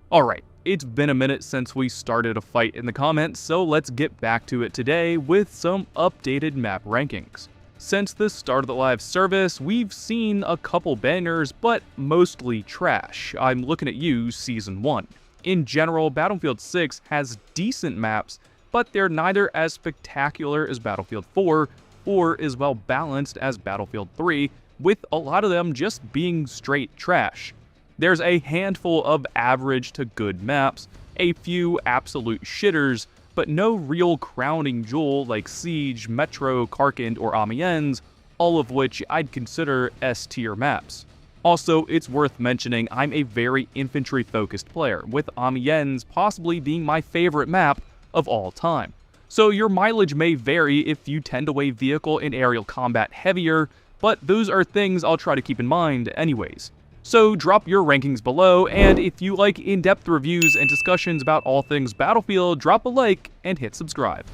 Alright, it's been a minute since we started a fight in the comments, so let's get back to it today with some updated map rankings. Since the start of the live service, we've seen a couple bangers, but mostly trash. I'm looking at you, Season 1. In general, Battlefield 6 has decent maps, but they're neither as spectacular as Battlefield 4 or as well balanced as Battlefield 3, with a lot of them just being straight trash. There's a handful of average to good maps, a few absolute shitters, but no real crowning jewel like Siege, Metro, Karkand, or Amiens, all of which I'd consider S-tier maps. Also, it's worth mentioning I'm a very infantry-focused player, with Amiens possibly being my favorite map of all time. So your mileage may vary if you tend to weigh vehicle and aerial combat heavier, but those are things I'll try to keep in mind anyways. So drop your rankings below, and if you like in-depth reviews and discussions about all things Battlefield, drop a like and hit subscribe.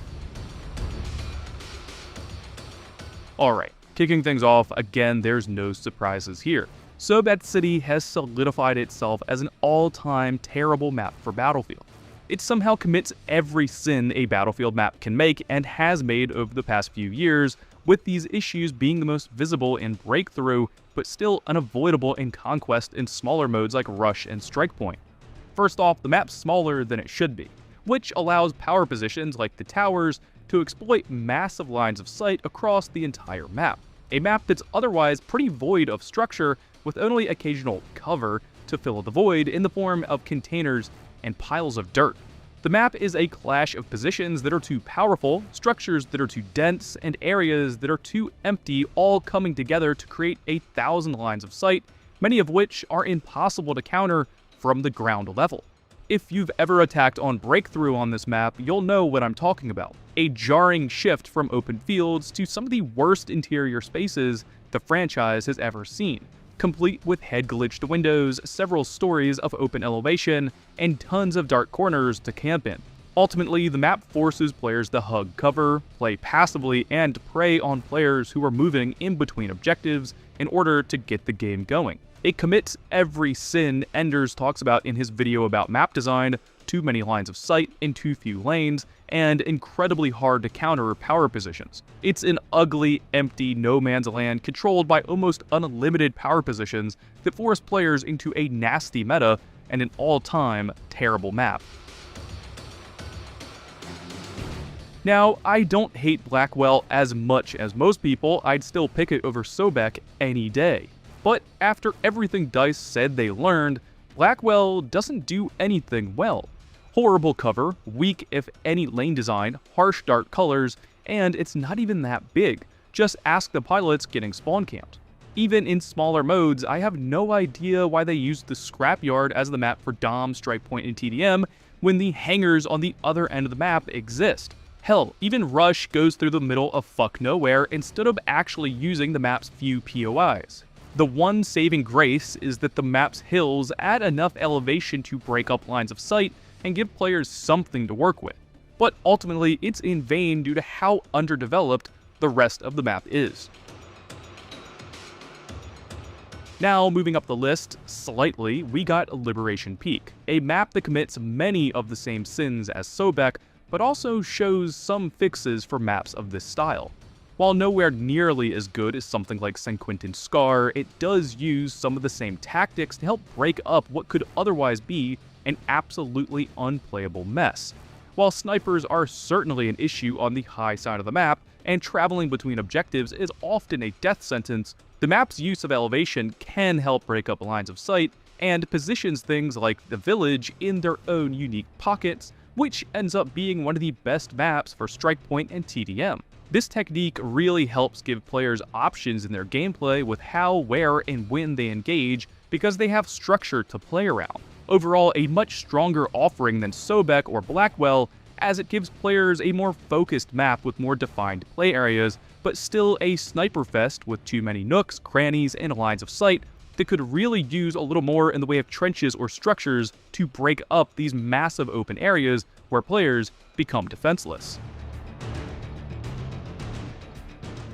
Alright, kicking things off, again there's no surprises here. Sobat City has solidified itself as an all-time terrible map for Battlefield. It somehow commits every sin a Battlefield map can make and has made over the past few years, with these issues being the most visible in Breakthrough, but still unavoidable in Conquest in smaller modes like Rush and Strike Point. First off, the map's smaller than it should be, which allows power positions like the towers to exploit massive lines of sight across the entire map. A map that's otherwise pretty void of structure, with only occasional cover to fill the void in the form of containers and piles of dirt. The map is a clash of positions that are too powerful, structures that are too dense, and areas that are too empty, all coming together to create 1,000 lines of sight, many of which are impossible to counter from the ground level. If you've ever attacked on Breakthrough on this map, you'll know what I'm talking about. A jarring shift from open fields to some of the worst interior spaces the franchise has ever seen, complete with head-glitched windows, several stories of open elevation, and tons of dark corners to camp in. Ultimately, the map forces players to hug cover, play passively, and prey on players who are moving in between objectives in order to get the game going. It commits every sin Enders talks about in his video about map design: too many lines of sight in too few lanes, and incredibly hard to counter power positions. It's an ugly, empty no man's land controlled by almost unlimited power positions that force players into a nasty meta and an all-time terrible map. Now, I don't hate Blackwell as much as most people. I'd still pick it over Sobek any day. But after everything DICE said they learned, Blackwell doesn't do anything well. Horrible cover, weak if any lane design, harsh dark colors, and it's not even that big. Just ask the pilots getting spawn camped. Even in smaller modes, I have no idea why they used the scrapyard as the map for Dom, Strike Point, and TDM when the hangars on the other end of the map exist. Hell, even Rush goes through the middle of fuck nowhere instead of actually using the map's few POIs. The one saving grace is that the map's hills add enough elevation to break up lines of sight and give players something to work with. But ultimately, it's in vain due to how underdeveloped the rest of the map is. Now, moving up the list slightly, we got Liberation Peak, a map that commits many of the same sins as Sobek, but also shows some fixes for maps of this style. While nowhere nearly as good as something like San Quentin Scar, it does use some of the same tactics to help break up what could otherwise be an absolutely unplayable mess. While snipers are certainly an issue on the high side of the map, and traveling between objectives is often a death sentence, the map's use of elevation can help break up lines of sight, and positions things like the village in their own unique pockets, which ends up being one of the best maps for Strike Point and TDM. This technique really helps give players options in their gameplay with how, where, and when they engage, because they have structure to play around. Overall, a much stronger offering than Sobek or Blackwell, as it gives players a more focused map with more defined play areas, but still a sniper fest with too many nooks, crannies, and lines of sight that could really use a little more in the way of trenches or structures to break up these massive open areas where players become defenseless.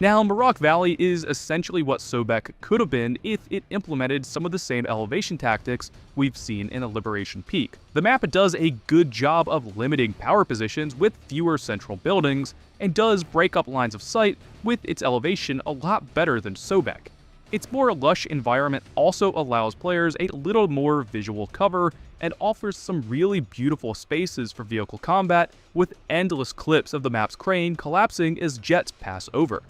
Now, Morocco Valley is essentially what Sobek could have been if it implemented some of the same elevation tactics we've seen in a Liberation Peak. The map does a good job of limiting power positions with fewer central buildings, and does break up lines of sight with its elevation a lot better than Sobek. Its more lush environment also allows players a little more visual cover and offers some really beautiful spaces for vehicle combat with endless clips of the map's crane collapsing as jets pass over.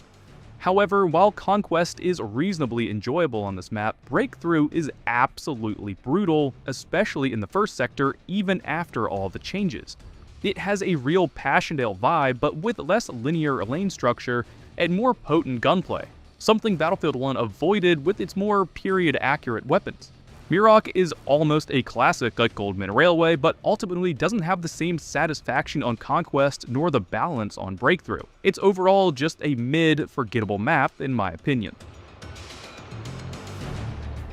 However, while Conquest is reasonably enjoyable on this map, Breakthrough is absolutely brutal, especially in the first sector even after all the changes. It has a real Passchendaele vibe, but with less linear lane structure and more potent gunplay, something Battlefield 1 avoided with its more period-accurate weapons. Muroc is almost a classic like Goldman Railway, but ultimately doesn't have the same satisfaction on Conquest nor the balance on Breakthrough. It's overall just a mid-forgettable map, in my opinion.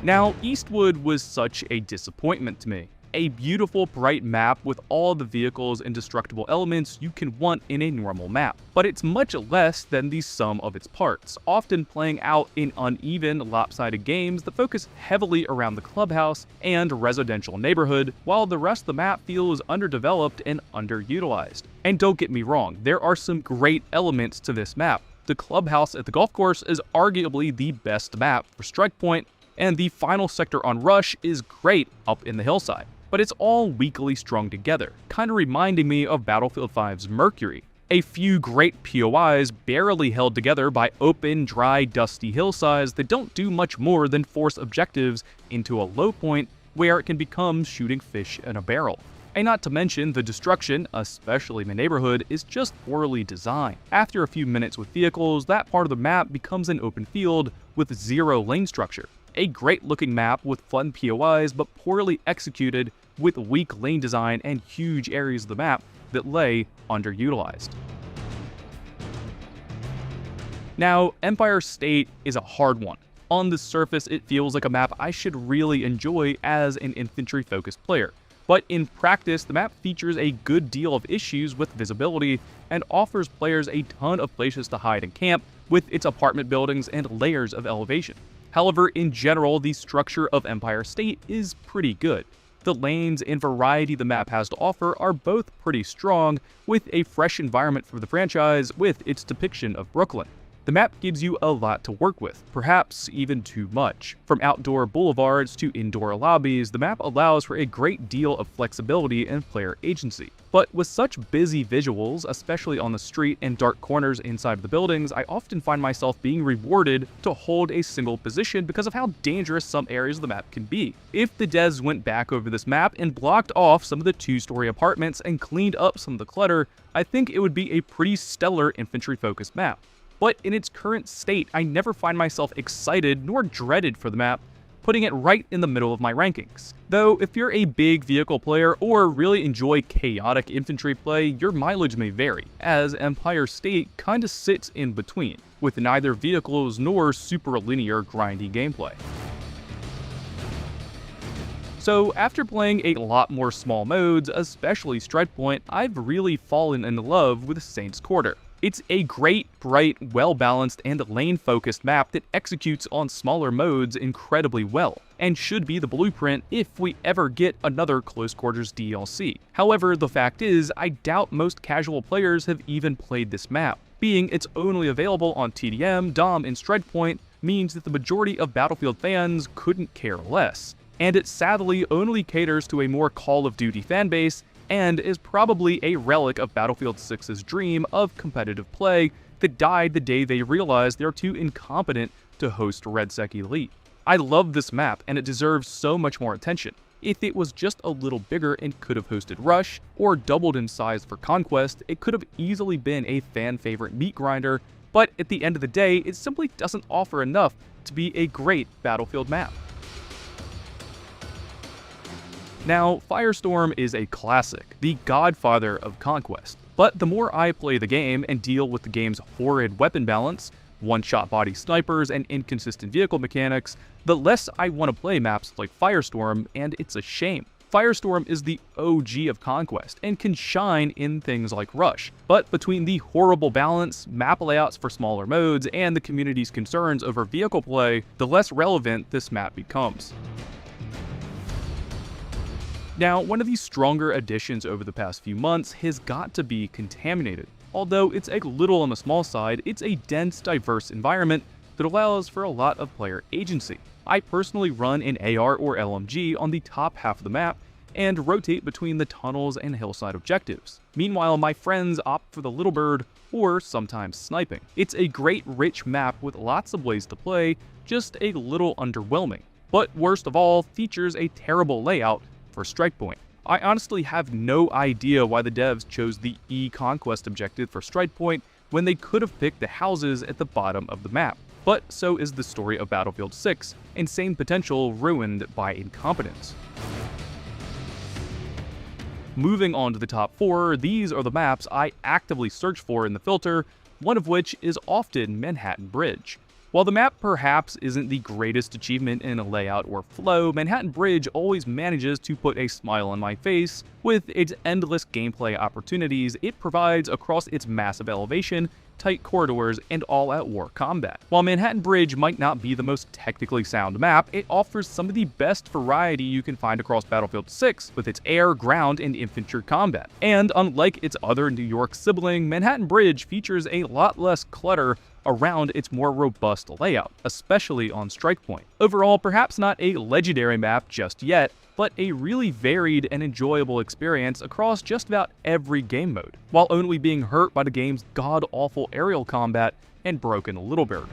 Now, Eastwood was such a disappointment to me. A beautiful, bright map with all the vehicles and destructible elements you can want in a normal map, but it's much less than the sum of its parts, often playing out in uneven, lopsided games that focus heavily around the clubhouse and residential neighborhood, while the rest of the map feels underdeveloped and underutilized. And don't get me wrong, there are some great elements to this map. The clubhouse at the golf course is arguably the best map for strike point, and the final sector on Rush is great up in the hillside. But it's all weakly strung together, kinda reminding me of Battlefield 5's Mercury. A few great POIs barely held together by open, dry, dusty hillsides that don't do much more than force objectives into a low point where it can become shooting fish in a barrel. And not to mention, the destruction, especially in the neighborhood, is just poorly designed. After a few minutes with vehicles, that part of the map becomes an open field with zero lane structure. A great looking map with fun POIs, but poorly executed with weak lane design and huge areas of the map that lay underutilized. Now, Empire State is a hard one. On the surface, it feels like a map I should really enjoy as an infantry-focused player. But in practice, the map features a good deal of issues with visibility and offers players a ton of places to hide and camp with its apartment buildings and layers of elevation. However, in general, the structure of Empire State is pretty good. The lanes and variety the map has to offer are both pretty strong, with a fresh environment for the franchise with its depiction of Brooklyn. The map gives you a lot to work with, perhaps even too much. From outdoor boulevards to indoor lobbies, the map allows for a great deal of flexibility and player agency. But with such busy visuals, especially on the street and dark corners inside the buildings, I often find myself being rewarded to hold a single position because of how dangerous some areas of the map can be. If the devs went back over this map and blocked off some of the two-story apartments and cleaned up some of the clutter, I think it would be a pretty stellar infantry-focused map. But in its current state, I never find myself excited nor dreaded for the map, putting it right in the middle of my rankings. Though, if you're a big vehicle player or really enjoy chaotic infantry play, your mileage may vary, as Empire State kinda sits in between, with neither vehicles nor super linear grindy gameplay. So after playing a lot more small modes, especially Strike Point, I've really fallen in love with Saints Quarter. It's a great, bright, well-balanced, and lane-focused map that executes on smaller modes incredibly well, and should be the blueprint if we ever get another Close Quarters DLC. However, the fact is, I doubt most casual players have even played this map. Being it's only available on TDM, DOM, and Strike Point means that the majority of Battlefield fans couldn't care less, and it sadly only caters to a more Call of Duty fanbase and is probably a relic of Battlefield 6's dream of competitive play that died the day they realized they're too incompetent to host RedSec Elite. I love this map, and it deserves so much more attention. If it was just a little bigger and could have hosted Rush, or doubled in size for Conquest, it could have easily been a fan favorite meat grinder, but at the end of the day, it simply doesn't offer enough to be a great Battlefield map. Now, Firestorm is a classic, the godfather of Conquest. But the more I play the game and deal with the game's horrid weapon balance, one-shot body snipers, and inconsistent vehicle mechanics, the less I want to play maps like Firestorm, and it's a shame. Firestorm is the OG of Conquest and can shine in things like Rush. But between the horrible balance, map layouts for smaller modes, and the community's concerns over vehicle play, the less relevant this map becomes. Now, one of the stronger additions over the past few months has got to be Contaminated. Although it's a little on the small side, it's a dense, diverse environment that allows for a lot of player agency. I personally run an AR or LMG on the top half of the map and rotate between the tunnels and hillside objectives. Meanwhile, my friends opt for the Little Bird or sometimes sniping. It's a great rich map with lots of ways to play, just a little underwhelming. But worst of all, features a terrible layout for Strike Point. I honestly have no idea why the devs chose the E-Conquest objective for Strike Point when they could have picked the houses at the bottom of the map. But so is the story of Battlefield 6, insane potential ruined by incompetence. Moving on to the top 4, these are the maps I actively search for in the filter, one of which is often Manhattan Bridge. While the map perhaps isn't the greatest achievement in a layout or flow, Manhattan Bridge always manages to put a smile on my face with its endless gameplay opportunities it provides across its massive elevation, tight corridors, and all-out-war combat. While Manhattan Bridge might not be the most technically sound map, it offers some of the best variety you can find across Battlefield 6 with its air, ground, and infantry combat. And unlike its other New York sibling, Manhattan Bridge features a lot less clutter around its more robust layout, especially on Strike Point. Overall, perhaps not a legendary map just yet, but a really varied and enjoyable experience across just about every game mode, while only being hurt by the game's god-awful aerial combat and broken Little Bird.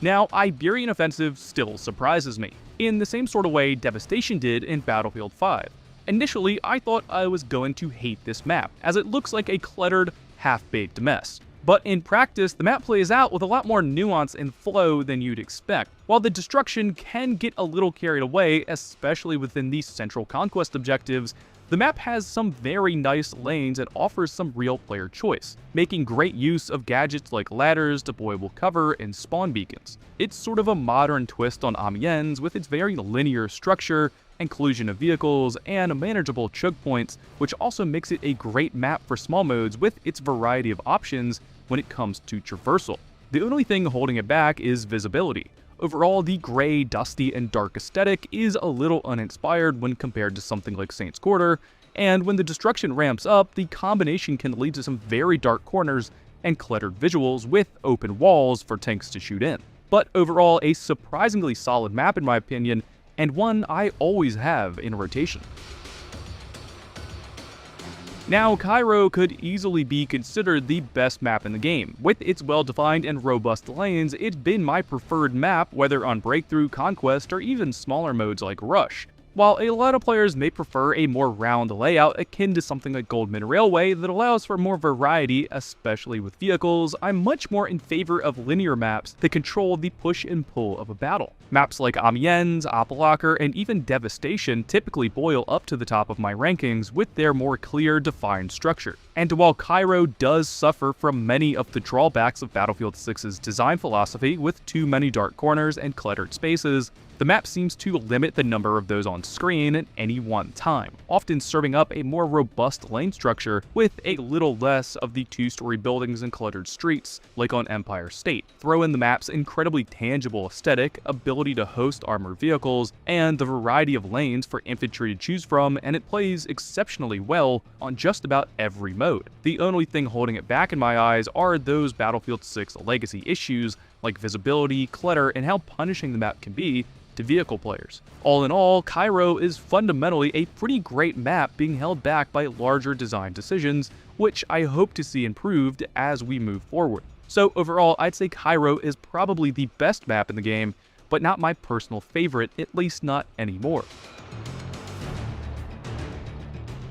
Now, Iberian Offensive still surprises me, in the same sort of way Devastation did in Battlefield 5. Initially, I thought I was going to hate this map, as it looks like a cluttered, half-baked mess. But in practice, the map plays out with a lot more nuance and flow than you'd expect. While the destruction can get a little carried away, especially within these central conquest objectives, the map has some very nice lanes and offers some real player choice, making great use of gadgets like ladders, deployable cover, and spawn beacons. It's sort of a modern twist on Amiens with its very linear structure, inclusion of vehicles, and manageable choke points, which also makes it a great map for small modes with its variety of options when it comes to traversal. The only thing holding it back is visibility. Overall, the gray, dusty, and dark aesthetic is a little uninspired when compared to something like Saints Quarter, and when the destruction ramps up, the combination can lead to some very dark corners and cluttered visuals with open walls for tanks to shoot in. But overall, a surprisingly solid map in my opinion, and one I always have in rotation. Now, Cairo could easily be considered the best map in the game. With its well-defined and robust lanes, it's been my preferred map, whether on Breakthrough, Conquest, or even smaller modes like Rush. While a lot of players may prefer a more round layout akin to something like Goldman Railway that allows for more variety, especially with vehicles, I'm much more in favor of linear maps that control the push and pull of a battle. Maps like Amiens, Apalacher, and even Devastation typically boil up to the top of my rankings with their more clear, defined structure. And while Cairo does suffer from many of the drawbacks of Battlefield 6's design philosophy with too many dark corners and cluttered spaces, the map seems to limit the number of those on screen at any one time, often serving up a more robust lane structure with a little less of the two-story buildings and cluttered streets like on Empire State. Throw in the map's incredibly tangible aesthetic, ability to host armored vehicles, and the variety of lanes for infantry to choose from, and it plays exceptionally well on just about every mode. The only thing holding it back in my eyes are those Battlefield 6 legacy issues like visibility, clutter, and how punishing the map can be to vehicle players. All in all, Cairo is fundamentally a pretty great map being held back by larger design decisions, which I hope to see improved as we move forward. So overall, I'd say Cairo is probably the best map in the game, but not my personal favorite, at least not anymore.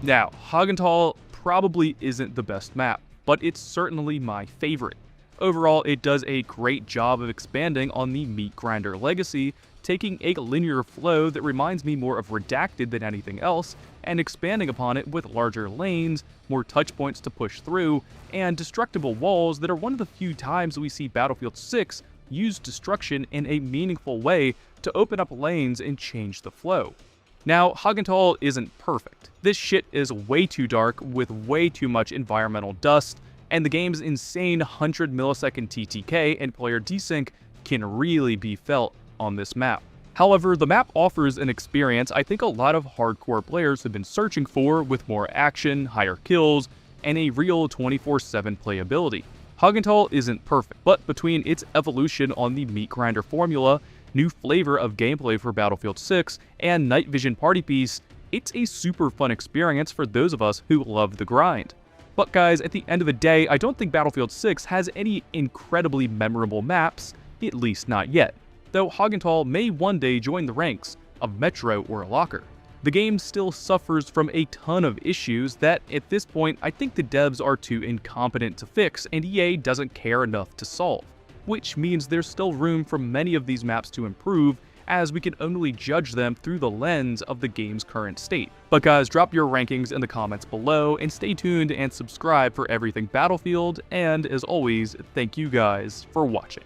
Now, Hagenthal probably isn't the best map, but it's certainly my favorite. Overall, it does a great job of expanding on the Meat Grinder legacy, taking a linear flow that reminds me more of Redacted than anything else, and expanding upon it with larger lanes, more touch points to push through, and destructible walls that are one of the few times we see Battlefield 6 use destruction in a meaningful way to open up lanes and change the flow. Now, Hagenthal isn't perfect. This shit is way too dark with way too much environmental dust, and the game's insane 100 millisecond TTK and player desync can really be felt on this map. However, the map offers an experience I think a lot of hardcore players have been searching for, with more action, higher kills, and a real 24/7 playability. Hagenthal isn't perfect, but between its evolution on the meat grinder formula, new flavor of gameplay for Battlefield 6, and night vision party piece, it's a super fun experience for those of us who love the grind. But guys, at the end of the day, I don't think Battlefield 6 has any incredibly memorable maps, at least not yet, though Hagenthal may one day join the ranks of Metro or Locker. The game still suffers from a ton of issues that, at this point, I think the devs are too incompetent to fix and EA doesn't care enough to solve, which means there's still room for many of these maps to improve, as we can only judge them through the lens of the game's current state. But guys, drop your rankings in the comments below, and stay tuned and subscribe for everything Battlefield, and as always, thank you guys for watching.